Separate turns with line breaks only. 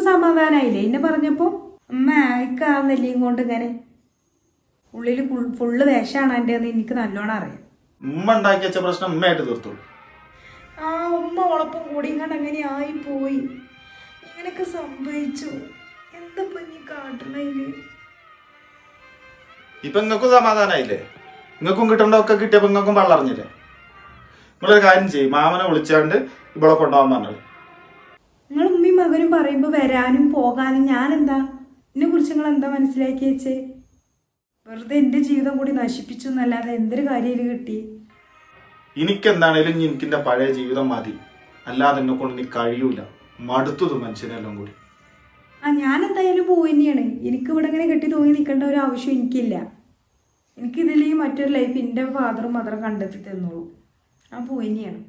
സമാധാനായില്ലേ എന്നെ പറഞ്ഞപ്പോ? അമ്മ അയക്കാവുന്നില്ലേം കൊണ്ട് ഇങ്ങനെ ഉള്ളിൽ ഫുള്ള് വേഷമാണ് എൻ്റെ എന്ന് എനിക്ക് നല്ലോണം അറിയാം.
ഉമ്മ ഉണ്ടാക്കി വെച്ച പ്രശ്നം ഉമ്മയായിട്ട് തീർത്തോളൂ.
ആ ഉമ്മ ഉളപ്പം കൂടി ഇങ്ങോട്ട് അങ്ങനെ ആയിപ്പോയി. ഇങ്ങനെയൊക്കെ സംഭവിച്ചു. എന്താ നീ കാട്ടണയില്?
ഇപ്പൊ നിങ്ങൾക്കും സമാധാനായില്ലേ? നിങ്ങൾക്കും കിട്ടേണ്ടതൊക്കെ കിട്ടിയപ്പോ നിങ്ങൾക്കും വളർന്നില്ലേ? നിങ്ങളൊരു കാര്യം ചെയ്യും, മാമനെ വിളിച്ചാണ്ട് ഇവിടെ കൊണ്ടുപോകാൻ പറഞ്ഞത്.
നിങ്ങൾ ഉമ്മയും മകനും പറയുമ്പോൾ വരാനും പോകാനും ഞാനെന്താ? എന്നെ കുറിച്ച് നിങ്ങൾ എന്താ മനസ്സിലാക്കി വെച്ചേ? വെറുതെ എൻ്റെ ജീവിതം കൂടി നശിപ്പിച്ചു എന്നല്ലാതെ എന്തൊരു കാര്യം കിട്ടി?
എനിക്കെന്താണേലും എനിക്കെന്റെ പഴയ ജീവിതം മതി, അല്ലാതെ എന്നെ കൊണ്ട് എനിക്ക് കഴിയൂല. മടുത്തത് മനുഷ്യനെല്ലാം കൂടി.
ഞാൻ എന്തായാലും പോയി തന്നെയാണ്. എനിക്ക് ഇവിടെ ഇങ്ങനെ കെട്ടി തൂങ്ങി നിൽക്കേണ്ട ഒരു ആവശ്യം എനിക്കില്ല. എനിക്കിതിൽ മറ്റൊരു ലൈഫ് എൻ്റെ ഫാദറും മദറും കണ്ടെത്തി തന്നോളൂ. ഞാൻ പോയി തന്നെയാണ്.